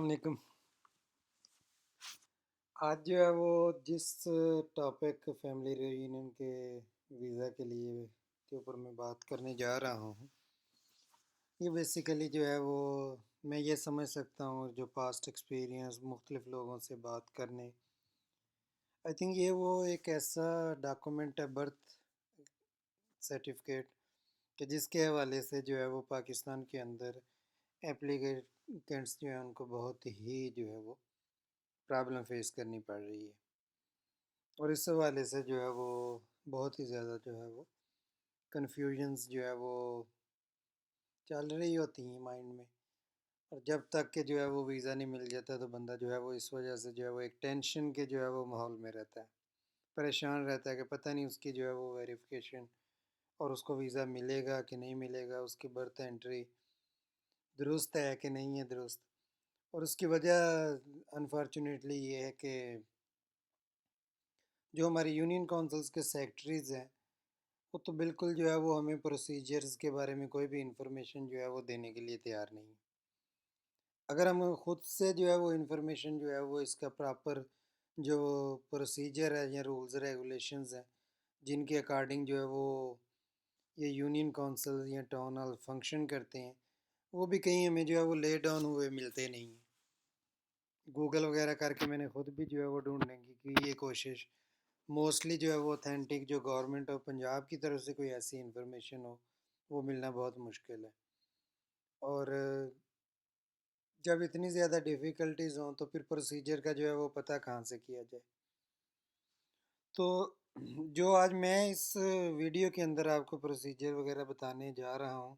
वालेकुम। आज जो है वो जिस टॉपिक फैमिली रियूनियन के वीज़ा के लिए के ऊपर मैं बात करने जा रहा हूँ, ये बेसिकली जो है वो मैं ये समझ सकता हूँ जो पास्ट एक्सपीरियंस मुख्तलिफ लोगों से बात करने। आई थिंक ये वो एक ऐसा डॉक्यूमेंट है, बर्थ सर्टिफिकेट, कि जिसके हवाले से जो है वो पाकिस्तान के अंदर एप्लीकेंट्स जो हैं उनको बहुत ही जो है वो प्रॉब्लम फेस करनी पड़ रही है। और इस हवाले से जो है वो बहुत ही ज़्यादा जो है वो कन्फ्यूजन्स जो है वो चल रही होती हैं माइंड में। और जब तक के जो है वो वीज़ा नहीं मिल जाता तो बंदा जो है वो इस वजह से जो है वो एक टेंशन के जो है वो माहौल में रहता है, परेशान रहता है कि पता नहीं उसकी जो है वो वेरिफिकेशन और उसको वीज़ा मिलेगा कि नहीं मिलेगा, उसकी बर्थ एंट्री दुरुस्त है कि नहीं है दुरुस्त। और उसकी वजह अनफॉर्चुनेटली ये है कि जो हमारी यूनियन काउंसिल्स के सेक्रेटरीज़ हैं वो तो बिल्कुल जो है वो हमें प्रोसीजर्स के बारे में कोई भी इंफॉर्मेशन जो है वो देने के लिए तैयार नहीं है। अगर हम खुद से जो है वो इंफॉर्मेशन जो है वो इसका प्रॉपर जो प्रोसीजर है या रूल्स रेगुलेशंस हैं जिनके अकॉर्डिंग जो है वो ये यूनियन काउंसिल या टाउन हॉल फंक्शन करते हैं, वो भी कहीं हमें जो है वो ले डाउन हुए मिलते नहीं हैं। गूगल वगैरह करके मैंने खुद भी जो है वो ढूंढने की ये कोशिश, मोस्टली जो है वो ऑथेंटिक जो गवर्नमेंट ऑफ पंजाब की तरफ से कोई ऐसी इंफॉर्मेशन हो वो मिलना बहुत मुश्किल है। और जब इतनी ज़्यादा डिफ़िकल्टीज हों तो फिर प्रोसीजर का जो है वो पता कहाँ से किया जाए। तो जो आज मैं इस वीडियो के अंदर आपको प्रोसीजर वगैरह बताने जा रहा हूँ,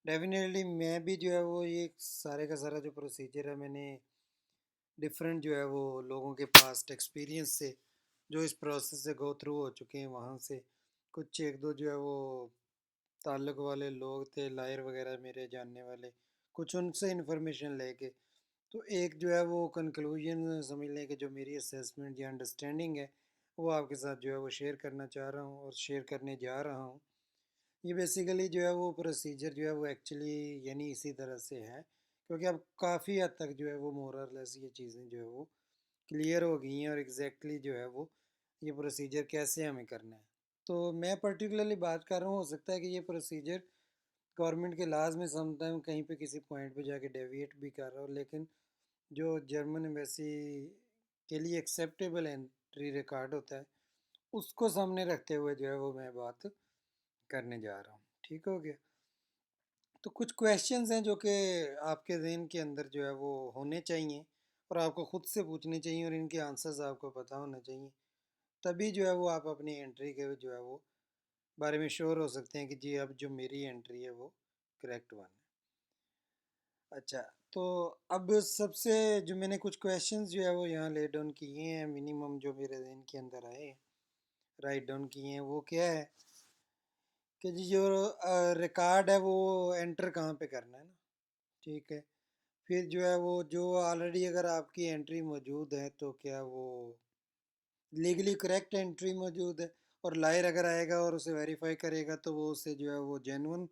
डेफिनेटली मैं भी जो है वो ये सारे का सारा जो प्रोसीजर है मैंने डिफरेंट जो है वो लोगों के पास्ट एक्सपीरियंस से जो इस प्रोसेस से गो थ्रू हो चुके हैं वहाँ से कुछ एक दो जो है वो ताल्लुक वाले लोग थे, लायर वगैरह मेरे जानने वाले, कुछ उनसे इन्फॉर्मेशन लेके तो एक जो है वो कंक्लूजन समझ लें कि जो मेरी असेसमेंट या अंडरस्टैंडिंग है वो आपके साथ जो है वो शेयर करना चाह रहा हूँ और शेयर करने जा रहा हूँ। ये बेसिकली जो है वो प्रोसीजर जो है वो एक्चुअली यानी इसी तरह से है, क्योंकि अब काफ़ी हद तक जो है वो मोरलेस ये चीज़ें जो है वो क्लियर हो गई हैं और एग्जैक्टली जो है वो ये प्रोसीजर कैसे हमें करना है। तो मैं पर्टिकुलरली बात कर रहा हूँ, हो सकता है कि ये प्रोसीजर गवर्नमेंट के लाज में समटाइम कहीं पे किसी पॉइंट पे जाके डेविएट भी कर रहा हो, लेकिन जो जर्मन एम्बेसी के लिए एक्सेप्टेबल एंट्री रिकॉर्ड होता है उसको सामने रखते हुए जो है वो मैं बात करने जा रहा हूँ। ठीक हो गया। तो कुछ क्वेश्चंस हैं जो कि आपके जहन के अंदर जो है वो होने चाहिए और आपको ख़ुद से पूछने चाहिए और इनके आंसर्स आपको पता होने चाहिए, तभी जो है वो आप अपनी एंट्री के जो है वो बारे में श्योर हो सकते हैं कि जी अब जो मेरी एंट्री है वो करेक्ट वन है। अच्छा, तो अब सबसे जो मैंने कुछ क्वेश्चंस जो है वो यहाँ ले डाउन किए हैं, मिनिमम जो मेरे जहन के अंदर आए राइट डाउन किए हैं, वो क्या है कि जी जो रिकॉर्ड है वो एंटर कहाँ पे करना है ना। ठीक है। फिर जो है वो जो ऑलरेडी अगर आपकी एंट्री मौजूद है तो क्या वो लीगली करेक्ट एंट्री मौजूद है, और लायर अगर आएगा और उसे वेरीफाई करेगा तो वो उसे जो है वो जेन्युइन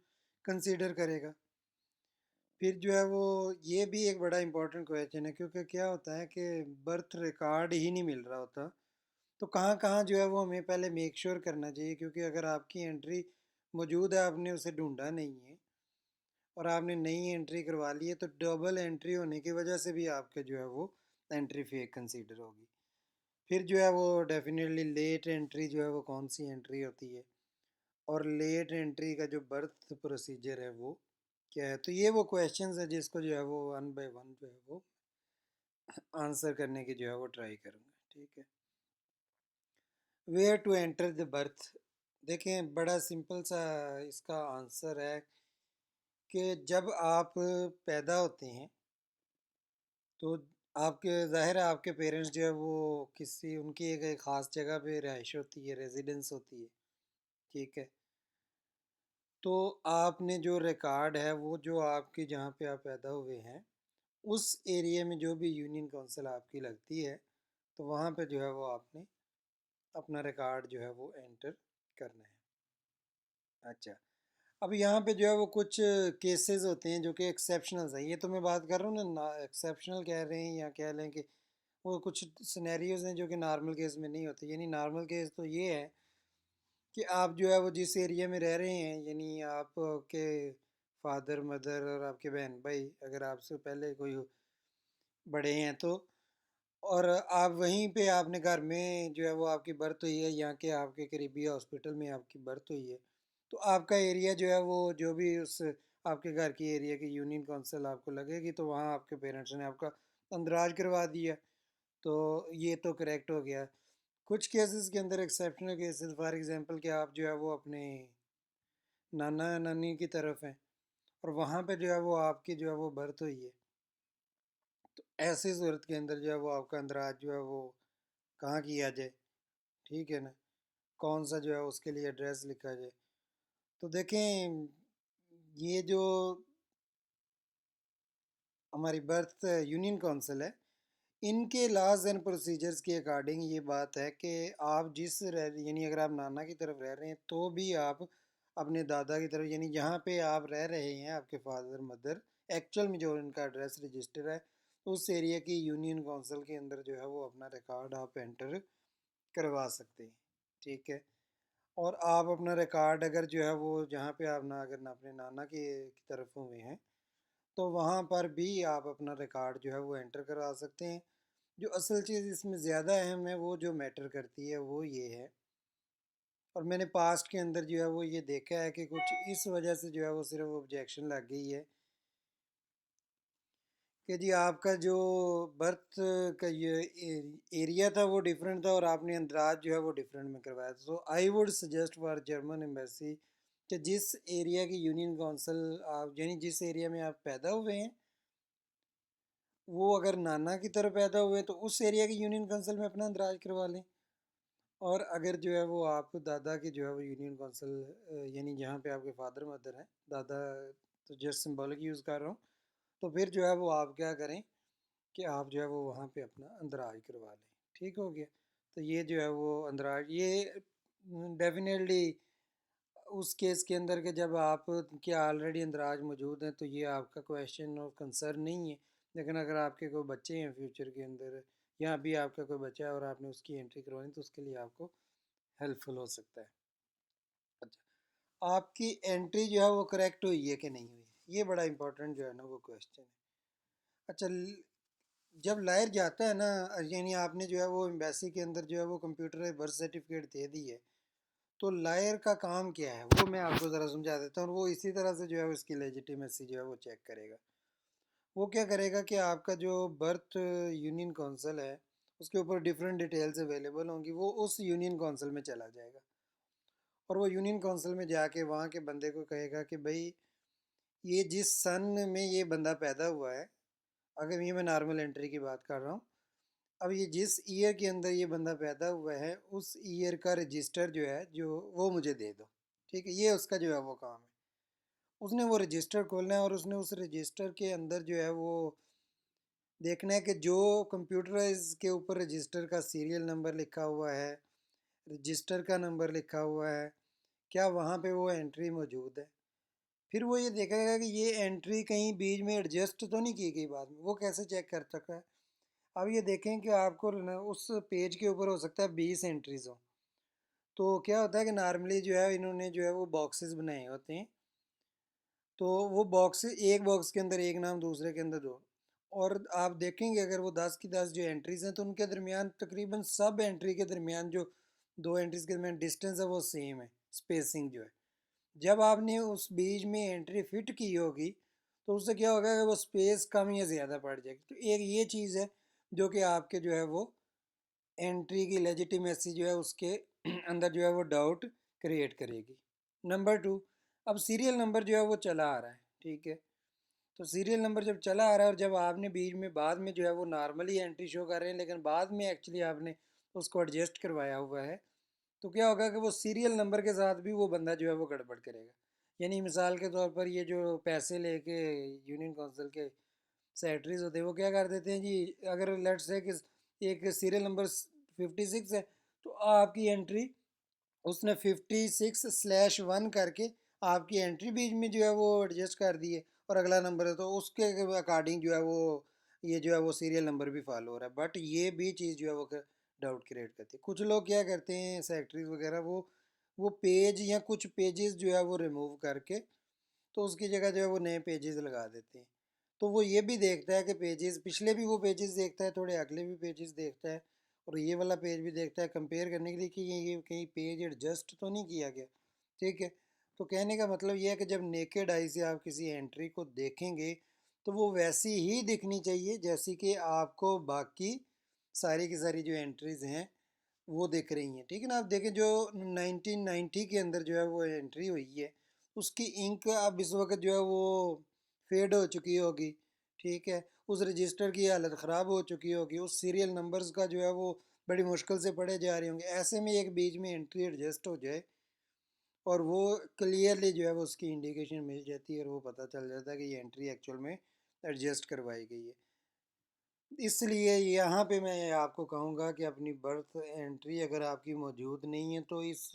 कंसीडर करेगा। फिर जो है वो ये भी एक बड़ा इंपॉर्टेंट क्वेश्चन है, क्योंकि क्या होता है कि बर्थ रिकॉर्ड ही नहीं मिल रहा होता, तो कहाँ कहाँ जो है वो हमें पहले मेक श्योर करना चाहिए, क्योंकि अगर आपकी एंट्री मौजूद है आपने उसे ढूंढा नहीं है और आपने नई एंट्री करवा ली है तो डबल एंट्री होने की वजह से भी आपके जो है वो एंट्री फेक कंसीडर होगी। फिर जो है वो डेफिनेटली लेट एंट्री जो है वो कौन सी एंट्री होती है और लेट एंट्री का जो बर्थ प्रोसीजर है वो क्या है। तो ये वो क्वेश्चंस है जिसको जो है वो वन बाय वन जो है वो आंसर करने की जो है वो ट्राई करूँगा। ठीक है। Where to enter the birth, देखें बड़ा सिंपल सा इसका आंसर है कि जब आप पैदा होते हैं तो आपके ज़ाहिर है आपके पेरेंट्स जो है वो किसी उनकी एक ख़ास जगह पे रिहाइश होती है, रेजिडेंस होती है। ठीक है। तो आपने जो रिकॉर्ड है वो जो आपकी जहाँ पे आप पैदा हुए हैं उस एरिया में जो भी यूनियन काउंसिल आपकी लगती है तो वहाँ पे जो है वो आपने अपना रिकॉर्ड जो है वो एंटर करना है। अच्छा, अब यहाँ पे जो है वो कुछ केसेस होते हैं जो कि एक्सेप्शनल्स हैं। ये तो मैं बात कर रहा हूँ ना, एक्सेप्शनल कह रहे हैं या कह लें कि वो कुछ सिनेरियोज हैं जो कि नॉर्मल केस में नहीं होते। यानी नॉर्मल केस तो ये है कि आप जो है वो जिस एरिया में रह रहे हैं, यानी आपके फादर मदर और आपके बहन भाई अगर आपसे पहले कोई बड़े हैं तो, और आप वहीं पे आपने घर में जो है वो आपकी बर्थ हुई है, यहाँ के आपके करीबी हॉस्पिटल में आपकी बर्थ हुई है, तो आपका एरिया जो है वो जो भी उस आपके घर की एरिया की यूनियन काउंसिल आपको लगेगी, तो वहाँ आपके पेरेंट्स ने आपका अंदराज करवा दिया, तो ये तो करेक्ट हो गया। कुछ केसेस के अंदर एक्सेप्शनल केसेस, फॉर एग्जांपल कि आप जो है वो अपने नाना नानी की तरफ हैं और वहाँ पे जो है वो आपकी जो है वो बर्थ हुई है, तो ऐसी सूरत के अंदर जो है वो आपका अंदराज जो है वो कहाँ किया जाए, ठीक है ना, कौन सा जो है उसके लिए एड्रेस लिखा जाए। तो देखें, ये जो हमारी बर्थ यूनियन काउंसिल है, इनके लॉज एंड प्रोसीजर्स के अकॉर्डिंग ये बात है कि आप जिस यानी अगर आप नाना की तरफ रह रहे हैं तो भी आप अपने दादा की तरफ, यानी जहाँ पे आप रह रहे हैं आपके फादर मदर, एक्चुअल में जो इनका एड्रेस रजिस्टर है, उस एरिया की यूनियन काउंसिल के अंदर जो है वो अपना रिकॉर्ड आप एंटर करवा सकते हैं, ठीक है। और आप अपना रिकॉर्ड अगर जो है वो जहाँ पे आप ना अगर ना अपने नाना की तरफ हुए हैं तो वहाँ पर भी आप अपना रिकॉर्ड जो है वो एंटर करवा सकते हैं। जो असल चीज़ इसमें ज़्यादा अहम है वो जो मैटर करती है वो ये है, और मैंने पास्ट के अंदर जो है वो ये देखा है कि कुछ इस वजह से जो है वो सिर्फ ऑब्जेक्शन लग गई है कि जी आपका जो बर्थ का ये एरिया था वो डिफरेंट था और आपने अंदराज जो है वो डिफरेंट में करवाया था। तो I would suggest for German embassy कि जिस एरिया की यूनियन काउंसिल आप, यानी जिस एरिया में आप पैदा हुए हैं, वो अगर नाना की तरफ पैदा हुए तो उस एरिया की यूनियन काउंसिल में अपना अंदराज करवा लें। और अगर जो है वो आप दादा की जो है वो यूनियन काउंसिल, यानी जहाँ पे आपके फादर मदर हैं, दादा तो जस्ट सिंबॉलिक यूज़ कर रहा हूँ, तो फिर जो है वो आप क्या करें कि आप जो है वो वहाँ पे अपना अंदराज करवा लें, ठीक हो गया। तो ये जो है वो अंदराज ये डेफिनेटली उस केस के अंदर के जब आप के ऑलरेडी अंदराज मौजूद हैं तो ये आपका क्वेश्चन और कंसर्न नहीं है। लेकिन अगर आपके कोई बच्चे हैं फ्यूचर के अंदर, या अभी आपका कोई बच्चा है और आपने उसकी एंट्री करवानी, तो उसके लिए आपको हेल्पफुल हो सकता है। अच्छा, आपकी एंट्री जो है वो करेक्ट हुई है कि नहीं हुई है, ये बड़ा इंपॉर्टेंट जो है ना वो क्वेश्चन है। अच्छा, जब लायर जाता है ना, यानी आपने जो है वो एम्बेसी के अंदर जो है वो कंप्यूटर बर्थ सर्टिफिकेट दे दी है, तो लायर का काम क्या है वो मैं आपको ज़रा समझा देता हूँ। और वो इसी तरह से जो है उसकी लेजिटिमेसी जो है वो चेक करेगा। वो क्या करेगा कि आपका जो बर्थ यूनियन काउंसिल है उसके ऊपर डिफरेंट डिटेल्स अवेलेबल होंगी, वो उस यूनियन काउंसिल में चला जाएगा और वो यूनियन काउंसिल में जाके वहाँ के बंदे को कहेगा कि भाई ये जिस सन में ये बंदा पैदा हुआ है, अगर ये मैं नॉर्मल एंट्री की बात कर रहा हूँ, अब ये जिस ईयर के अंदर ये बंदा पैदा हुआ है उस ईयर का रजिस्टर जो है जो वो मुझे दे दो, ठीक है। ये उसका जो है वो काम है, उसने वो रजिस्टर खोलना है और उसने उस रजिस्टर के अंदर जो है वो देखना है कि जो कंप्यूटराइज के ऊपर रजिस्टर का सीरियल नंबर लिखा हुआ है, रजिस्टर का नंबर लिखा हुआ है, क्या वहाँ पे वो एंट्री मौजूद है। फिर वो ये देखेगा कि ये एंट्री कहीं बीच में एडजस्ट तो नहीं की गई बाद में। वो कैसे चेक कर सकता है? अब ये देखें कि आपको उस पेज के ऊपर हो सकता है 20 एंट्रीज हो, तो क्या होता है कि नॉर्मली जो है इन्होंने जो है वो बॉक्सेस बनाए होते हैं, तो वो बॉक्स एक बॉक्स के अंदर एक नाम, दूसरे के अंदर दो, और आप देखेंगे अगर वो 10 की 10 जो एंट्रीज हैं तो उनके दरमियान तकरीबन सब एंट्री के दरमियान जो दो एंट्रीज के दरमियान डिस्टेंस है वो सेम है, स्पेसिंग जो है। जब आपने उस बीच में एंट्री फिट की होगी तो उससे क्या होगा कि वो स्पेस कम या ज़्यादा पड़ जाएगी। तो एक ये चीज़ है जो कि आपके जो है वो एंट्री की लेजिटिमेसी जो है उसके अंदर जो है वो डाउट क्रिएट करेगी। नंबर टू, अब सीरियल नंबर जो है वो चला आ रहा है, ठीक है। तो सीरियल नंबर जब चला आ रहा है और जब आपने बीच में बाद में जो है वो नॉर्मली एंट्री शो कर रहे हैं लेकिन बाद में एक्चुअली आपने उसको एडजस्ट करवाया हुआ है, तो क्या होगा कि वो सीरियल नंबर के साथ भी वो बंदा जो है वो गड़बड़ करेगा। यानी मिसाल के तौर पर ये जो पैसे लेके यूनियन काउंसिल के सेक्रेटरीज होते हैं वो क्या कर देते हैं जी, अगर लेट्स से कि एक सीरियल नंबर 56 है, तो आपकी एंट्री उसने 56/1 करके आपकी एंट्री बीच में जो है वो एडजस्ट कर दिए और अगला नंबर है तो उसके अकॉर्डिंग जो है वो ये जो है वो सीरियल नंबर भी फॉलो हो रहा है, बट ये भी चीज़ जो है वो डाउट क्रिएट करती है। कुछ लोग क्या करते हैं सेक्रेटरीज वगैरह, वो पेज या कुछ पेजेस जो है वो रिमूव करके तो उसकी जगह जो है वो नए पेजेस लगा देते हैं। तो वो ये भी देखता है कि पेजेस पिछले भी वो पेजेस देखता है, थोड़े अगले भी पेजेस देखता है और ये वाला पेज भी देखता है कंपेयर करने के लिए कि ये कहीं पेज एडजस्ट तो नहीं किया गया। ठीक है। तो कहने का मतलब ये है कि जब नेकेड आई से आप किसी एंट्री को देखेंगे तो वो वैसी ही दिखनी चाहिए जैसी कि आपको बाकी सारी की सारी जो एंट्रीज हैं वो दिख रही हैं। ठीक है ना। आप देखें जो 1990 के अंदर जो है वो एंट्री हुई है उसकी इंक अब इस वक्त जो है वो फेड हो चुकी होगी। ठीक है। उस रजिस्टर की हालत ख़राब हो चुकी होगी, उस सीरियल नंबर्स का जो है वो बड़ी मुश्किल से पढ़े जा रहे होंगे। ऐसे में एक बीच में एंट्री एडजस्ट हो जाए और वो क्लियरली जो है वो उसकी इंडिकेशन मिल जाती है और वो पता चल जाता है कि ये एंट्री एक्चुअल में एडजस्ट करवाई गई है। इसलिए यहाँ पे मैं आपको कहूँगा कि अपनी बर्थ एंट्री अगर आपकी मौजूद नहीं है तो इस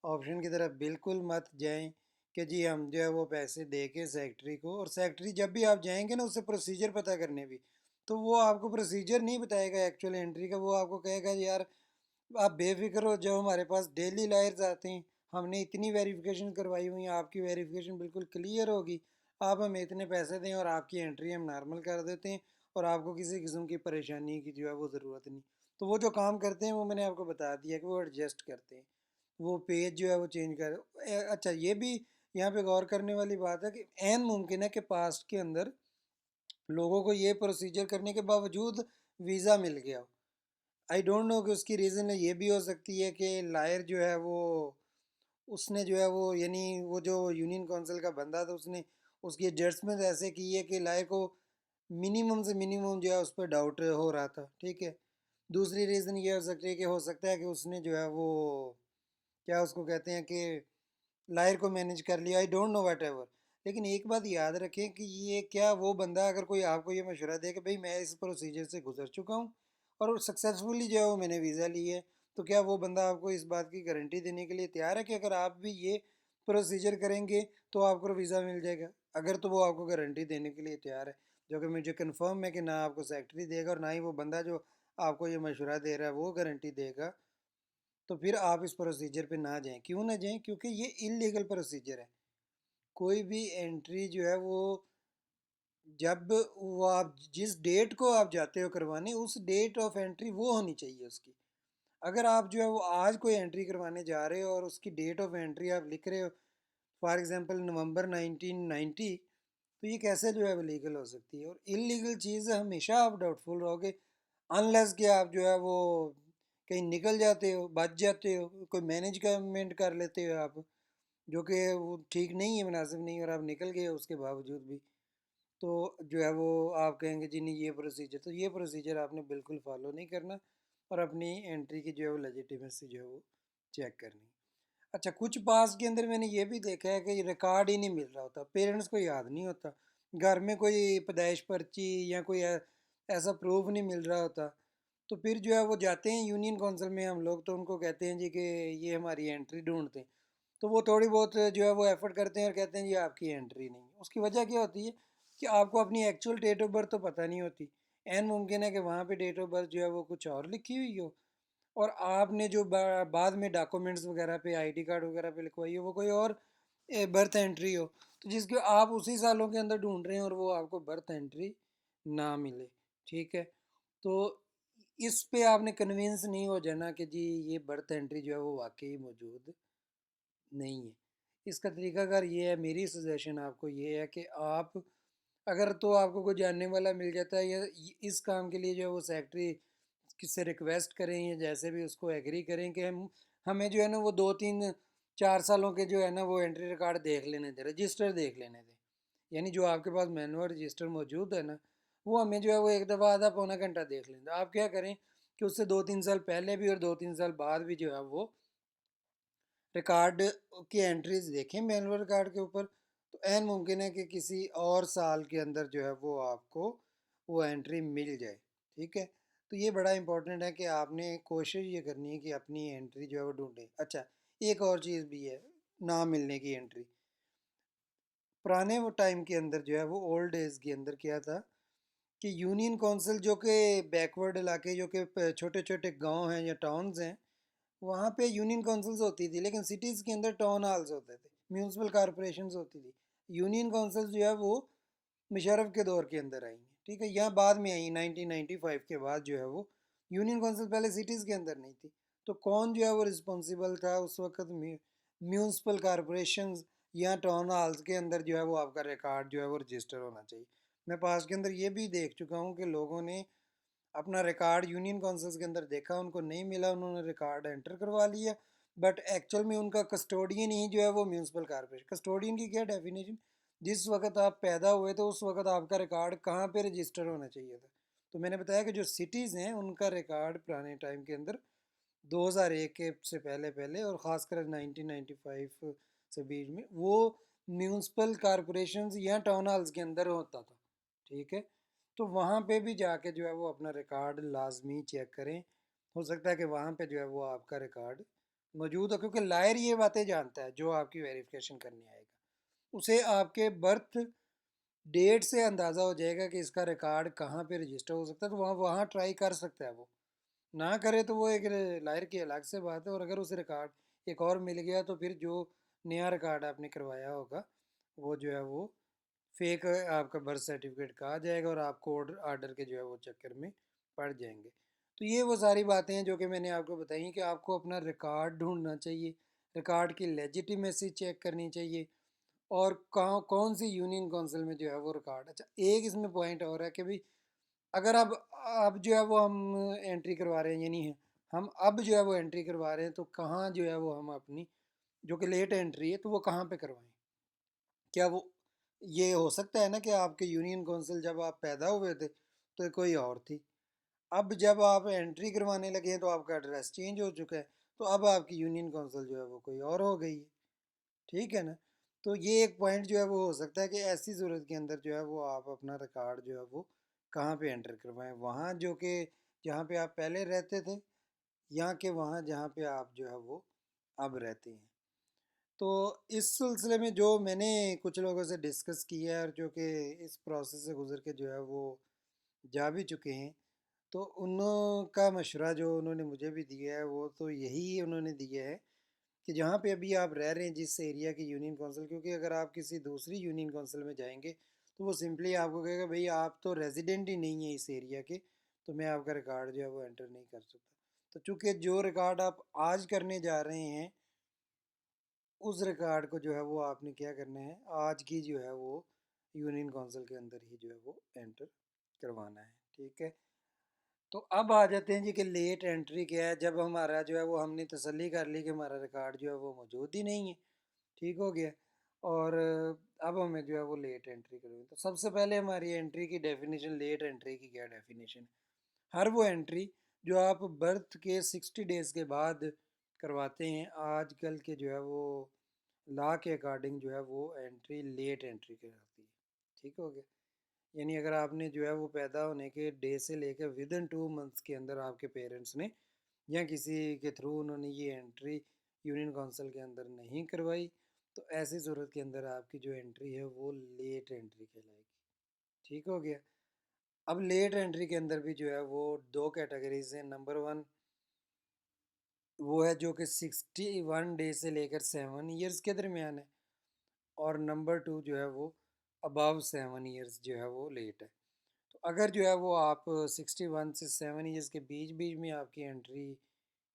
ऑप्शन की तरफ बिल्कुल मत जाएं कि जी हम जो है वो पैसे दे के सेक्रेटरी को, और सेक्रेटरी जब भी आप जाएंगे ना उससे प्रोसीजर पता करने भी, तो वो आपको प्रोसीजर नहीं बताएगा एक्चुअल एंट्री का। वो आपको कहेगा यार आप बेफिक्र हो, जो हमारे पास डेली लायर्स आते हैं, हमने इतनी वेरिफिकेशन करवाई हुई है, आपकी वेरिफिकेशन बिल्कुल क्लियर होगी, आप हमें इतने पैसे दें और आपकी एंट्री हम नॉर्मल कर देते हैं और आपको किसी किस्म की परेशानी की जो है वो ज़रूरत नहीं। तो वो जो काम करते हैं वो मैंने आपको बता दिया कि वो एडजस्ट करते हैं, वो पेज जो है वो चेंज कर अच्छा ये भी यहाँ पे गौर करने वाली बात है कि एन मुमकिन है कि पास्ट के अंदर लोगों को ये प्रोसीजर करने के बावजूद वीज़ा मिल गया हो। आई डोंट नो कि उसकी रीज़न ये भी हो सकती है कि लायर जो है वो उसने जो है वो यानी वो जो यूनियन काउंसिल का बंदा था उसने उसकी एडजस्टमेंट ऐसे की है कि लायर को मिनिमम से मिनिमम जो है उस पर डाउट हो रहा था। ठीक है। दूसरी रीज़न ये हो सकती है कि उसने जो है वो क्या उसको कहते हैं कि लायर को मैनेज कर लिया। I don't know what ever. लेकिन एक बात याद रखें कि ये क्या वो बंदा अगर कोई आपको ये मशवरा दे कि भाई मैं इस प्रोसीजर से गुजर चुका हूँ और सक्सेसफुली जो है वो मैंने वीज़ा ली है, तो क्या वो बंदा आपको इस बात की गारंटी देने के लिए तैयार है कि अगर आप भी ये प्रोसीजर करेंगे तो आपको वीज़ा मिल जाएगा? अगर तो वो आपको गारंटी देने के लिए तैयार है, जो कि मुझे कन्फर्म है कि ना आपको सेक्रेटरी देगा और ना ही वो बंदा जो आपको ये मशवरा दे रहा है वो गारंटी देगा, तो फिर आप इस प्रोसीजर पे ना जाएं। क्यों ना जाएं? क्योंकि ये इलीगल प्रोसीजर है। कोई भी एंट्री जो है वो जब वो आप जिस डेट को आप जाते हो करवाने उस डेट ऑफ एंट्री वो होनी चाहिए उसकी। अगर आप जो है वो आज कोई एंट्री करवाने जा रहे हो और उसकी डेट ऑफ एंट्री आप लिख रहे हो फॉर एग्जांपल नवंबर 1990, तो ये कैसे जो है वो लीगल हो सकती है? और इलीगल चीज़ हमेशा आप डाउटफुल रहोगे अनलेस कि आप जो है वो कहीं निकल जाते हो, बच जाते हो, कोई मैनेजमेंट कर लेते हो आप, जो कि वो ठीक नहीं है, मुनासिब नहीं है, और आप निकल गए हो उसके बावजूद भी, तो जो है वो आप कहेंगे जी नहीं ये प्रोसीजर, तो ये प्रोसीजर आपने बिल्कुल फॉलो नहीं करना और अपनी एंट्री की जो है वो लेजिटिमेसी जो है वो चेक करनी। अच्छा कुछ पास के अंदर मैंने ये भी देखा है कि रिकॉर्ड ही नहीं मिल रहा होता, पेरेंट्स को याद नहीं होता, घर में कोई पैदाइश पर्ची या कोई ऐसा प्रूफ नहीं मिल रहा होता, तो फिर जो है वो जाते हैं यूनियन काउंसिल में हम लोग, तो उनको कहते हैं जी कि ये हमारी एंट्री ढूंढते हैं, तो वो थोड़ी बहुत जो है वो एफर्ट करते हैं और कहते हैं ये आपकी एंट्री नहीं है। उसकी वजह क्या होती है कि आपको अपनी एक्चुअल डेट ऑफ बर्थ तो पता नहीं होती। एन मुमकिन है कि वहाँ पे डेट ऑफ बर्थ जो है वो कुछ और लिखी हुई हो और आपने जो बाद में डॉक्यूमेंट्स वगैरह पे आईडी कार्ड वगैरह पे लिखवाई हो वो कोई और बर्थ एंट्री हो, तो जिसके आप उसी सालों के अंदर ढूंढ रहे हैं और वो आपको बर्थ एंट्री ना मिले। ठीक है। तो इस पे आपने कन्विंस नहीं हो जाना कि जी ये बर्थ एंट्री जो है वो वाकई मौजूद नहीं है। इसका तरीकाकार ये है, मेरी सजेशन आपको ये है कि आप अगर तो आपको कोई जानने वाला मिल जाता है या इस काम के लिए जो है वो सेक्रेटरी किससे रिक्वेस्ट करें या जैसे भी उसको एग्री करें कि हम हमें जो है ना वो 2 3 4 सालों के जो है ना वो एंट्री रिकॉर्ड देख लेने दें, रजिस्टर देख लेने दें। यानी जो आपके पास मैनुअल रजिस्टर मौजूद है ना वो हमें जो है वो एक दफ़ा आधा पौना घंटा देख लें। आप क्या करें कि उससे 2 3 साल पहले भी और 2 3 साल बाद भी जो है वो रिकॉर्ड की एंट्रीज देखें मैनुअल रिकॉर्ड के ऊपर, तो ऐन मुमकिन है कि किसी और साल के अंदर जो है वो आपको वो एंट्री मिल जाए। ठीक है। तो ये बड़ा इंपॉर्टेंट है कि आपने कोशिश ये करनी है कि अपनी एंट्री जो है वो ढूंढें। अच्छा एक और चीज़ भी है, ना मिलने की एंट्री। पुराने वो टाइम के अंदर जो है वो ओल्ड एज के अंदर क्या था कि यूनियन काउंसिल जो कि बैकवर्ड इलाके जो कि छोटे छोटे गांव हैं या टाउन्स हैं, वहाँ पे यूनियन काउंसिल्स होती थी, लेकिन सिटीज़ के अंदर टाउन हॉल्स होते थे, म्यूनसिपल कॉरपोरेशंस होती थी। यूनियन काउंसिल्स जो है वो मुशर्रफ के दौर के अंदर आई हैं, ठीक है, यहाँ बाद में आई 1995 के बाद जो है वो। यूनियन काउंसिल पहले सिटीज़ के अंदर नहीं थी। तो कौन जो है वो रिस्पॉन्सिबल था उस वक्त? म्यूनसिपल कॉरपोरेशन या टाउन हॉल्स के अंदर जो है वो आपका रिकॉर्ड जो है वो रजिस्टर होना चाहिए। मैं पास के अंदर ये भी देख चुका हूँ कि लोगों ने अपना रिकॉर्ड यूनियन काउंसिल्स के अंदर देखा, उनको नहीं मिला, उन्होंने रिकॉर्ड एंटर करवा लिया, बट एक्चुअल में उनका कस्टोडियन ही जो है वो म्यूनसिपल कॉरपोरेशन। कस्टोडियन की क्या डेफिनेशन? जिस वक्त आप पैदा हुए तो उस वक्त आपका रिकॉर्ड कहाँ पे रजिस्टर होना चाहिए था। तो मैंने बताया कि जो सिटीज़ हैं उनका रिकॉर्ड पुराने टाइम के अंदर 2001 के से पहले पहले और ख़ासकर 1995 से बीच में वो म्यूनसिपल कॉरपोरेशंस या टाउन हॉल्स के अंदर होता था, ठीक है। तो वहाँ पे भी जाके जो है वो अपना रिकॉर्ड लाजमी चेक करें। हो सकता है कि वहाँ पे जो है वो आपका रिकॉर्ड मौजूद हो, क्योंकि लायर ये बातें जानता है जो आपकी वेरिफिकेशन करने आएगा, उसे आपके बर्थ डेट से अंदाज़ा हो जाएगा कि इसका रिकॉर्ड कहाँ पे रजिस्टर हो सकता है, तो वहाँ वहाँ ट्राई कर सकता है वो। ना करे तो वो एक लायर की अलग से बात है, और अगर उस रिकॉर्ड एक और मिल गया तो फिर जो नया रिकॉर्ड आपने करवाया होगा वो जो है वो फेक आपका बर्थ सर्टिफिकेट का आ जाएगा और आप कोर्ट आर्डर के जो है वो चक्कर में पड़ जाएंगे। तो ये वो सारी बातें हैं जो कि मैंने आपको बताई कि आपको अपना रिकॉर्ड ढूंढना चाहिए, रिकॉर्ड की लेजिटिमेसी चेक करनी चाहिए, और कहाँ कौन सी यूनियन काउंसिल में जो है वो रिकॉर्ड। अच्छा, एक इसमें पॉइंट और है कि भाई अगर अब जो है वो हम एंट्री करवा रहे हैं, यानी है हम अब जो है वो एंट्री करवा रहे हैं, तो कहाँ जो है वो हम अपनी जो कि लेट एंट्री है तो वो कहाँ पे करवाएं? क्या वो ये हो सकता है ना कि आपके यूनियन काउंसिल जब आप पैदा हुए थे तो कोई और थी, अब जब आप एंट्री करवाने लगे हैं तो आपका एड्रेस चेंज हो चुका है, तो अब आपकी यूनियन काउंसिल जो है वो कोई और हो गई है, ठीक है ना। तो ये एक पॉइंट जो है वो हो सकता है कि ऐसी सूरत के अंदर जो है वो आप अपना रिकॉर्ड जो है वो कहाँ पे एंटर करवाएं, वहाँ जो कि जहाँ पे आप पहले रहते थे, या कि वहाँ जहाँ पे आप जो है वो अब रहते हैं। तो इस सिलसिले में जो मैंने कुछ लोगों से डिस्कस किया है और जो कि इस प्रोसेस से गुजर के जो है वो जा भी चुके हैं, तो उनका मशवरा जो उन्होंने मुझे भी दिया है वो तो यही उन्होंने दिया है कि जहाँ पे अभी आप रह रहे हैं जिस एरिया की यूनियन काउंसिल, क्योंकि अगर आप किसी दूसरी यूनियन काउंसिल में जाएंगे तो वो सिंपली आपको कहेगा भाई आप तो रेजिडेंट ही नहीं है इस एरिया के, तो मैं आपका रिकॉर्ड जो है वो एंटर नहीं कर सकता। तो चूँकि जो रिकॉर्ड आप आज करने जा रहे हैं उस रिकॉर्ड को जो है वो आपने क्या करना है, आज की जो है वो यूनियन काउंसिल के अंदर ही जो है वो एंटर करवाना है, ठीक है। तो अब आ जाते हैं जी कि लेट एंट्री क्या है। जब हमारा जो है वो हमने तसल्ली कर ली कि हमारा रिकॉर्ड जो है वो मौजूद ही नहीं है, ठीक हो गया, और अब हमें जो है वो लेट एंट्री करनी। तो सबसे पहले हमारी एंट्री की डेफिनेशन, लेट एंट्री की क्या डेफिनेशन है? हर वो एंट्री जो आप बर्थ के 60 डेज़ के बाद करवाते हैं, आजकल के जो है वो लॉ के अकॉर्डिंग जो है वो एंट्री लेट एंट्री कहलाती है, ठीक हो गया। यानी अगर आपने जो है वो पैदा होने के डे से लेकर विद इन 2 मंथ्स के अंदर आपके पेरेंट्स ने या किसी के थ्रू उन्होंने ये एंट्री यूनियन काउंसिल के अंदर नहीं करवाई, तो ऐसी सूरत के अंदर आपकी जो एंट्री है वो लेट एंट्री कहलाएगी, ठीक हो गया। अब लेट एंट्री के अंदर भी जो है वो दो कैटेगरीज हैं। नंबर वन वो है जो कि 61 डे से लेकर 7 ईयर्स के दरमियान है, और नंबर टू जो है वो अबव 7 ईयर्स जो है वो लेट है। तो अगर जो है वो आप 61 से 7 ईयर्स के बीच बीच में आपकी एंट्री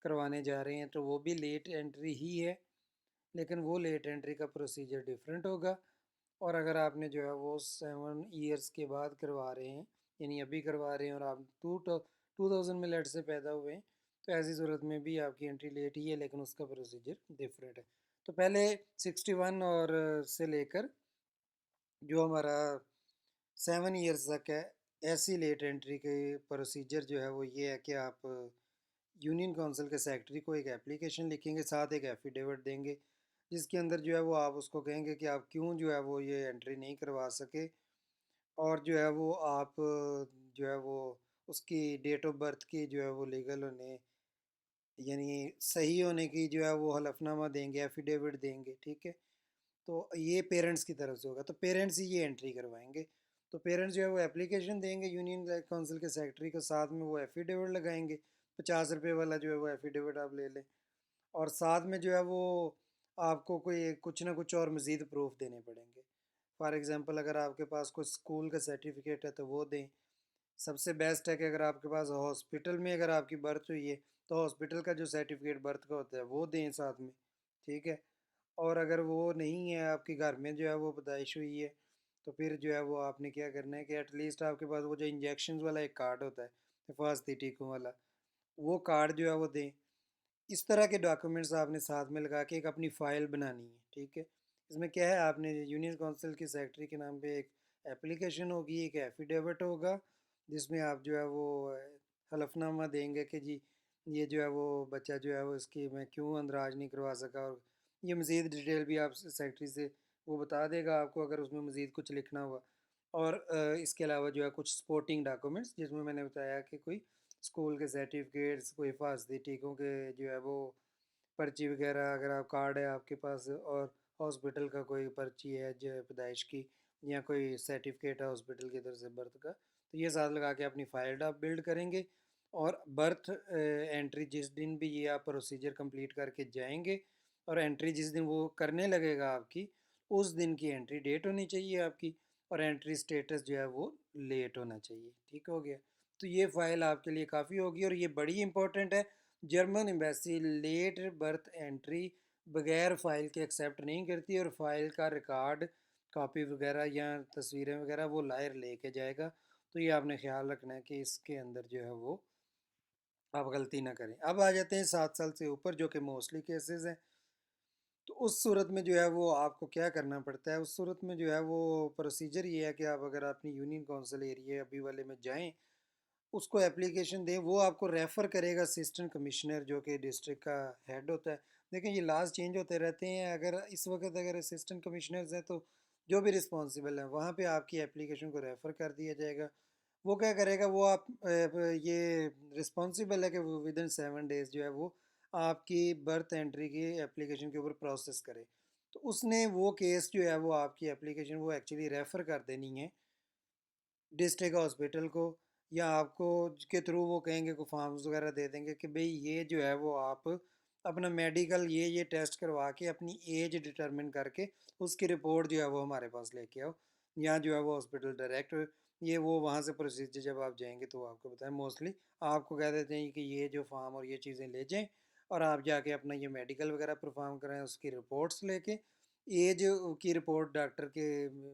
करवाने जा रहे हैं तो वो भी लेट एंट्री ही है, लेकिन वो लेट एंट्री का प्रोसीजर डिफरेंट होगा। और अगर आपने जो है वो 7 ईयर्स के बाद करवा रहे हैं, यानी अभी करवा रहे हैं और आप 2000 में लेट से पैदा हुए हैं, तो ऐसी सूरत में भी आपकी एंट्री लेट ही है, लेकिन उसका प्रोसीजर डिफरेंट है। तो पहले 61 और से लेकर जो हमारा 7 ईयर्स तक है, ऐसी लेट एंट्री के प्रोसीजर जो है वो ये है कि आप यूनियन काउंसिल के सेक्रेटरी को एक एप्लीकेशन लिखेंगे, साथ एक एफिडेविट देंगे, जिसके अंदर जो है वो आप उसको कहेंगे कि आप क्यों जो है वो ये एंट्री नहीं करवा सके, और जो है वो आप जो है वो उसकी डेट ऑफ बर्थ की जो है वो लीगल होने यानी सही होने की जो है वो हलफनामा देंगे, एफिडेविट देंगे, ठीक है। तो ये पेरेंट्स की तरफ से होगा, तो पेरेंट्स ही ये एंट्री करवाएंगे। तो पेरेंट्स जो है वो एप्लीकेशन देंगे यूनियन काउंसिल के सेक्रेटरी को, साथ में वो एफिडेविट लगाएंगे। 50 रुपये वाला जो है वो एफिडेविट आप ले लें, और साथ में जो है वो आपको कोई कुछ ना कुछ और मज़ीद प्रूफ देने पड़ेंगे। फॉर एग्ज़ाम्पल अगर आपके पास कोई स्कूल का सर्टिफिकेट है तो वो दें। सबसे बेस्ट है कि अगर आपके पास हॉस्पिटल में अगर आपकी बर्थ हुई है तो हॉस्पिटल का जो सर्टिफिकेट बर्थ का होता है वो दें साथ में, ठीक है। और अगर वो नहीं है, आपके घर में जो है वो पैदाइश हुई है, तो फिर जो है वो आपने क्या करना है कि एटलीस्ट आपके पास वो जो इंजेक्शन वाला एक कार्ड होता है, हिफाजती टीकों वाला, वो कार्ड जो है वो दें। इस तरह के डॉक्यूमेंट्स आपने साथ में लगा के एक अपनी फ़ाइल बनानी है, ठीक है। इसमें क्या है, आपने यूनियन काउंसिल की सेक्रेटरी के नाम पे एक एप्लीकेशन होगी, एक एफिडेविट होगा, जिसमें आप जो है वो हलफनामा देंगे कि जी ये जो है वो बच्चा जो है वो इसकी मैं क्यों अंदराज नहीं करवा सका, और ये मज़ीद डिटेल भी आप सेक्रेटरी से वो बता देगा आपको अगर उसमें मज़ीद कुछ लिखना हुआ। और इसके अलावा जो है कुछ सपोर्टिंग डॉक्यूमेंट्स, जिसमें मैंने बताया कि कोई स्कूल के सर्टिफिकेट्स, कोई हिफाजती टीकों के जो है वो पर्ची वगैरह, अगर आप कार्ड है आपके पास, और हॉस्पिटल का कोई पर्ची है जो पैदाइश की, या कोई सर्टिफिकेट है हॉस्पिटल की तरफ से बर्थ का, तो ये साथ लगा के अपनी फाइल आप बिल्ड करेंगे। और बर्थ एंट्री जिस दिन भी ये आप प्रोसीजर कंप्लीट करके जाएंगे, और एंट्री जिस दिन वो करने लगेगा आपकी, उस दिन की एंट्री डेट होनी चाहिए आपकी, और एंट्री स्टेटस जो है वो लेट होना चाहिए, ठीक हो गया। तो ये फ़ाइल आपके लिए काफ़ी होगी, और ये बड़ी इंपॉर्टेंट है। German embassy late birth entry बगैर फ़ाइल के एक्सेप्ट नहीं करती, और फाइल का रिकॉर्ड, कॉपी वगैरह या तस्वीरें वगैरह वो लायर लेके जाएगा। तो ये आपने ख्याल रखना है कि इसके अंदर जो है वो आप गलती ना करें। अब आ जाते हैं 7 साल से ऊपर, जो कि मोस्टली केसेस हैं। तो उस सूरत में जो है वो आपको क्या करना पड़ता है, उस सूरत में जो है वो प्रोसीजर ये है कि आप अगर अपनी यूनियन काउंसिल एरिया अभी वाले में जाएं, उसको एप्लीकेशन दें, वो आपको रेफ़र करेगा असिस्टेंट कमिश्नर, जो कि डिस्ट्रिक्ट का हेड होता है। लेकिन ये लास्ट चेंज होते रहते हैं, अगर इस वक्त अगर असिस्टेंट कमिश्नर्स हैं तो जो भी रिस्पॉन्सिबल है वहाँ पे आपकी एप्लीकेशन को रेफ़र कर दिया जाएगा। वो क्या करेगा, वो आप ये रिस्पॉन्सिबल है कि वो विदिन 7 डेज़ जो है वो आपकी बर्थ एंट्री की एप्लीकेशन के ऊपर प्रोसेस करे। तो उसने वो केस जो है वो आपकी एप्लीकेशन वो एक्चुअली रेफ़र कर देनी है डिस्ट्रिक्ट हॉस्पिटल को, या आपको के थ्रू वो कहेंगे को फॉर्म्स वगैरह दे देंगे कि भाई ये जो है वो आप अपना मेडिकल ये टेस्ट करवा के अपनी एज डिटरमिन करके उसकी रिपोर्ट जो है वो हमारे पास लेके आओ। यहाँ जो है वो हॉस्पिटल डायरेक्ट ये वो वहाँ से प्रोसीजर जब आप जाएंगे तो वो आपको बताएं। मोस्टली आपको कह देते हैं कि ये जो फॉर्म और ये चीज़ें ले जाएं, और आप जाके अपना ये मेडिकल वगैरह परफॉर्म करें, उसकी रिपोर्ट्स लेके एज की रिपोर्ट डॉक्टर के,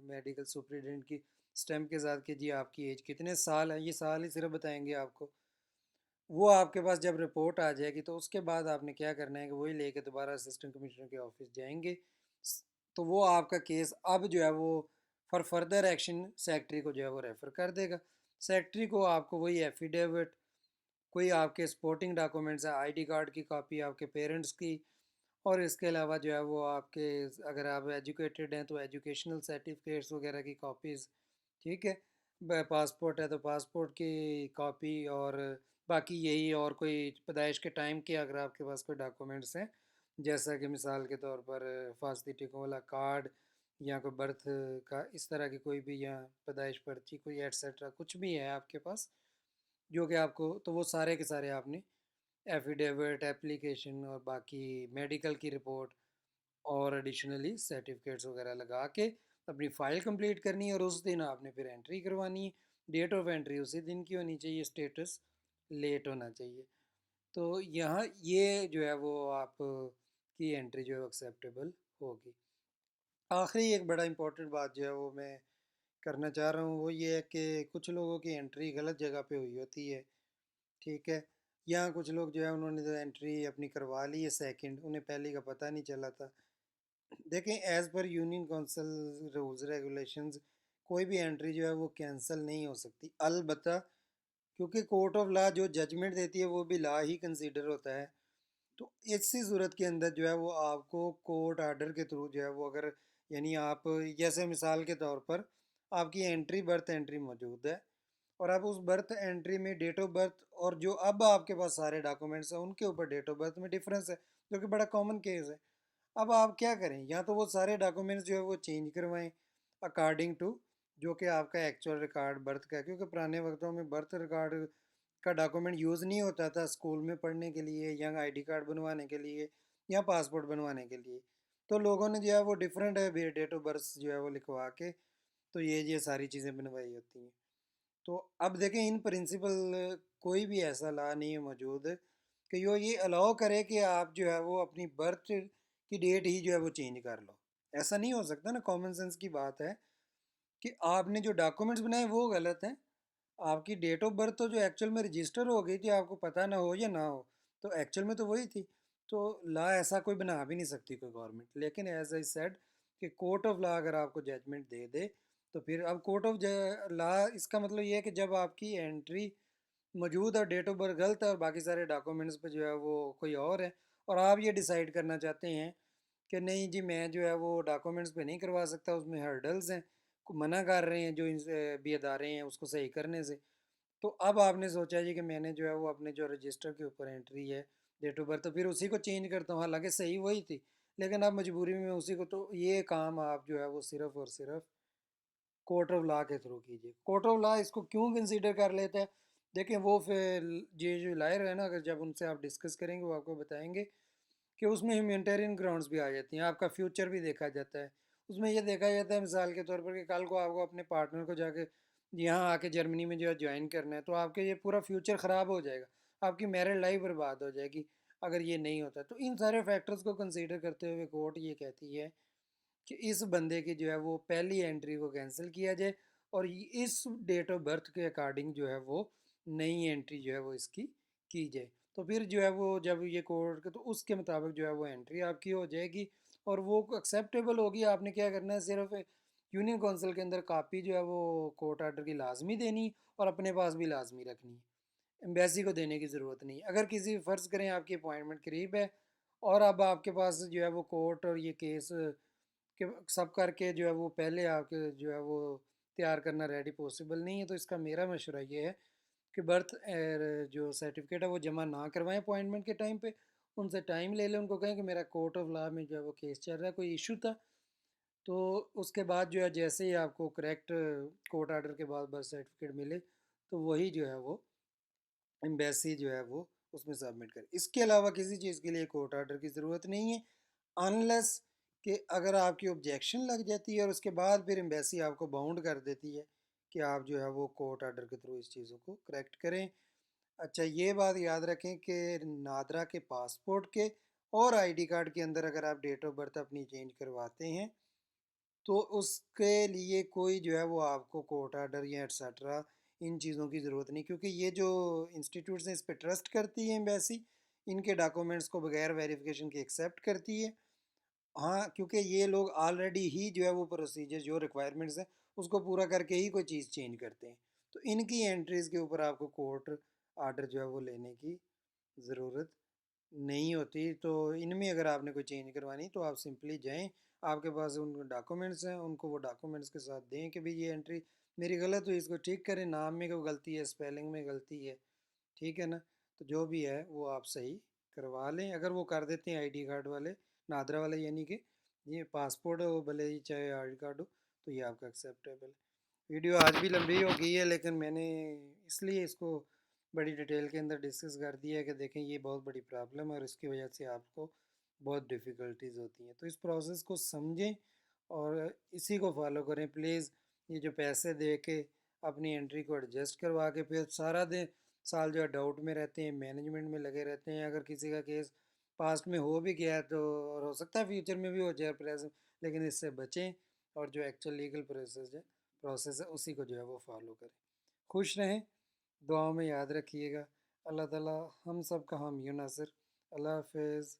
मेडिकल सुप्रिटेंडेंट की स्टैम्प के साथ कि जी आपकी एज कितने साल है, ये साल ही सिर्फ बताएंगे आपको। वो आपके पास जब रिपोर्ट आ जाएगी तो उसके बाद आपने क्या करना है कि वही लेके दोबारा असिस्टेंट कमिश्नर के ऑफिस जाएंगे। तो वो आपका केस अब जो है वो फॉर फर्दर एक्शन सेक्रेटरी को जो है वो रेफ़र कर देगा। सेक्रेटरी को आपको वही एफिडेविट, कोई आपके सपोर्टिंग डॉक्यूमेंट्स है, आईडी कार्ड की कॉपी आपके पेरेंट्स की, और इसके अलावा जो है वो आपके, अगर आप एजुकेटेड हैं तो एजुकेशनल सर्टिफिकेट्स वगैरह की कॉपीज़, ठीक है। पासपोर्ट है तो पासपोर्ट की कॉपी, और बाकी यही, और कोई पैदाइश के टाइम के अगर आपके पास कोई डॉक्यूमेंट्स हैं, जैसा कि मिसाल के तौर पर फास्ती टिकों वाला कार्ड, या कोई बर्थ का इस तरह की कोई भी, या पैदाइश पर्ची कोई एटसेट्रा कुछ भी है आपके पास, जो कि आपको, तो वो सारे के सारे आपने एफिडेविट, एप्लीकेशन, और बाकी मेडिकल की रिपोर्ट, और एडिशनली सर्टिफिकेट्स वगैरह लगा के अपनी फ़ाइल कंप्लीट करनी है, और उस दिन आपने फिर एंट्री करवानी है। डेट ऑफ एंट्री उसी दिन की होनी चाहिए, स्टेटस लेट होना चाहिए। तो यहाँ ये जो है वो आप की एंट्री जो है एक्सेप्टेबल होगी। आखिरी एक बड़ा इंपॉर्टेंट बात जो है वो मैं करना चाह रहा हूँ, वो ये है कि कुछ लोगों की एंट्री गलत जगह पे हुई होती है, ठीक है। यहाँ कुछ लोग जो है उन्होंने तो एंट्री अपनी करवा ली है सेकंड, उन्हें पहले का पता नहीं चला था। देखें, as per union council rules regulations कोई भी एंट्री जो है वो कैंसिल नहीं हो सकती, अलबत्ता क्योंकि कोर्ट ऑफ लॉ जो जजमेंट देती है वो भी लॉ ही कंसीडर होता है। तो इसी सूरत के अंदर जो है वो आपको कोर्ट आर्डर के थ्रू जो है वो, अगर यानी आप, जैसे मिसाल के तौर पर आपकी एंट्री बर्थ एंट्री मौजूद है, और आप उस बर्थ एंट्री में डेट ऑफ बर्थ और जो अब आपके पास सारे डॉक्यूमेंट्स हैं उनके ऊपर डेट ऑफ बर्थ में डिफरेंस है, जो कि बड़ा कॉमन केस है। अब आप क्या करें, या तो वो सारे डॉक्यूमेंट्स जो है वो चेंज करवाएं अकॉर्डिंग टू जो कि आपका एक्चुअल रिकॉर्ड बर्थ का है, क्योंकि पुराने वक्तों में बर्थ रिकॉर्ड का डॉक्यूमेंट यूज़ नहीं होता था स्कूल में पढ़ने के लिए या आईडी कार्ड बनवाने के लिए या पासपोर्ट बनवाने के लिए। तो लोगों ने जो है वो डिफरेंट है डेट ऑफ बर्थ जो है वो लिखवा के तो ये सारी चीज़ें बनवाई होती हैं। तो अब देखें, इन प्रिंसिपल कोई भी ऐसा लॉ नहीं है मौजूद कि जो ये अलाउ करे कि आप जो है वो अपनी बर्थ की डेट ही जो है वो चेंज कर लो। ऐसा नहीं हो सकता ना, कॉमन सेंस की बात है कि आपने जो डॉक्यूमेंट्स बनाए वो गलत हैं। आपकी डेट ऑफ बर्थ तो जो एक्चुअल में रजिस्टर हो गई थी, आपको पता ना हो या ना हो, तो एक्चुअल में तो वही थी। तो लॉ ऐसा कोई बना भी नहीं सकती कोई गवर्नमेंट। लेकिन एज आई सेड कि कोर्ट ऑफ लॉ अगर आपको जजमेंट दे दे तो फिर अब कोर्ट ऑफ लॉ इसका मतलब ये है कि जब आपकी एंट्री मौजूद है, डेट ऑफ बर्थ गलत है और बाकी सारे डॉक्यूमेंट्स पे जो है वो कोई और है, और आप ये डिसाइड करना चाहते हैं कि नहीं जी मैं जो है वो डॉक्यूमेंट्स पे नहीं करवा सकता, उसमें हर्डल्स हैं, को मना कर रहे हैं जो भी अदारे हैं उसको सही करने से। तो अब आपने सोचा जी कि मैंने जो है वो अपने जो रजिस्टर के ऊपर एंट्री है डेट ऑफ बर्थ, तो फिर उसी को चेंज करता हूँ, हालांकि सही वही थी, लेकिन अब मजबूरी में उसी को, तो ये काम आप जो है वो सिर्फ और सिर्फ कोर्ट ऑफ लॉ के थ्रू कीजिए। कोर्ट ऑफ लॉ इसको क्यों कंसीडर कर लेता है, देखें वो फिर ये जो लायर है ना, अगर जब उनसे आप डिस्कस करेंगे वो आपको बताएंगे कि उसमें ह्यूमैनिटेरियन ग्राउंड्स भी आ जाती हैं, आपका फ्यूचर भी देखा जाता है। उसमें ये देखा जाता है मिसाल के तौर पर कि कल को आपको अपने पार्टनर को जाके यहाँ आके जर्मनी में जो है ज्वाइन करना है, तो आपके ये पूरा फ्यूचर ख़राब हो जाएगा, आपकी मैरिड लाइफ बर्बाद हो जाएगी अगर ये नहीं होता। तो इन सारे फैक्टर्स को कंसीडर करते हुए कोर्ट ये कहती है कि इस बंदे की जो है वो पहली एंट्री को कैंसिल किया जाए और इस डेट ऑफ बर्थ के अकॉर्डिंग जो है वो नई एंट्री जो है वो इसकी की जाए। तो फिर जो है वो जब ये कोर्ट तो उसके मुताबिक जो है वो एंट्री आपकी हो जाएगी और वो एक्सेप्टेबल होगी। आपने क्या करना है, सिर्फ यूनियन काउंसिल के अंदर कापी जो है वो कोर्ट आर्डर की लाजमी देनी और अपने पास भी लाजमी रखनी है, एम्बेसी को देने की ज़रूरत नहीं। अगर किसी फ़र्ज़ करें आपकी अपॉइंटमेंट करीब है और अब आपके पास जो है वो कोर्ट और ये केस कि सब करके जो है वो पहले आपके जो है वो तैयार करना रेडी पॉसिबल नहीं है, तो इसका मेरा मशवरा ये है कि बर्थ जो सर्टिफिकेट है वो जमा ना करवाएं अपॉइंटमेंट के टाइम पे। उनसे टाइम ले लें, उनको कहें कि मेरा कोर्ट ऑफ लॉ में जो है वो केस चल रहा है, कोई इशू था। तो उसके बाद जो है जैसे ही आपको करेक्ट कोर्ट आर्डर के बाद बर्थ सर्टिफिकेट मिले तो वही जो है वो एम्बेसी जो है वो उसमें सबमिट करे। इसके अलावा किसी चीज़ के लिए कोर्ट आर्डर की ज़रूरत नहीं है, अनलेस कि अगर आपकी ऑब्जेक्शन लग जाती है और उसके बाद फिर एम्बेसी आपको बाउंड कर देती है कि आप जो है वो कोर्ट आर्डर के थ्रू इस चीज़ों को करेक्ट करें। अच्छा, ये बात याद रखें कि नादरा के पासपोर्ट के और आईडी कार्ड के अंदर अगर आप डेट ऑफ बर्थ अपनी चेंज करवाते हैं तो उसके लिए कोई जो है वो आपको कोर्ट आर्डर या एट्सेट्रा इन चीज़ों की ज़रूरत नहीं, क्योंकि ये जो इंस्टीट्यूट्स हैं इस पर ट्रस्ट करती है एम्बेसी, इनके डॉक्यूमेंट्स को बगैर वेरिफिकेशन के एक्सेप्ट करती है। हाँ, क्योंकि ये लोग ऑलरेडी ही जो है वो प्रोसीजर जो रिक्वायरमेंट्स हैं उसको पूरा करके ही कोई चीज़ चेंज करते हैं। तो इनकी एंट्रीज़ के ऊपर आपको कोर्ट आर्डर जो है वो लेने की ज़रूरत नहीं होती। तो इनमें अगर आपने कोई चेंज करवानी तो आप सिंपली जाएं, आपके पास उन डॉक्यूमेंट्स हैं उनको वो डॉक्यूमेंट्स के साथ दें कि भाई ये एंट्री मेरी गलत हुई, इसको ठीक करें, नाम में कोई गलती है, स्पेलिंग में गलती है, ठीक है ना। तो जो भी है वो आप सही करवा लें। अगर वो कर देते हैं आईडी कार्ड वाले, नादरा वाले, यानी कि ये पासपोर्ट हो भले ही चाहे आईडी कार्ड हो, तो ये आपका एक्सेप्टेबल है। वीडियो आज भी लंबी हो गई है, लेकिन मैंने इसलिए इसको बड़ी डिटेल के अंदर डिस्कस कर दिया है कि देखें ये बहुत बड़ी प्रॉब्लम है और इसकी वजह से आपको बहुत डिफ़िकल्टीज होती हैं। तो इस प्रोसेस को समझें और इसी को फॉलो करें प्लीज़। ये जो पैसे दे के अपनी एंट्री को एडजस्ट करवा के फिर सारा दिन साल जो है डाउट में रहते हैं, मैनेजमेंट में लगे रहते हैं। अगर किसी का केस पास्ट में हो भी गया है तो, और हो सकता है फ्यूचर में भी हो जाए प्रेजेंट, लेकिन इससे बचें और जो एक्चुअल लीगल प्रोसेस है उसी को जो है वो फॉलो करें। खुश रहें, दुआओं में याद रखिएगा। अल्लाह ताला हम सब का हामी नासिर। अल्लाह हाफिज़।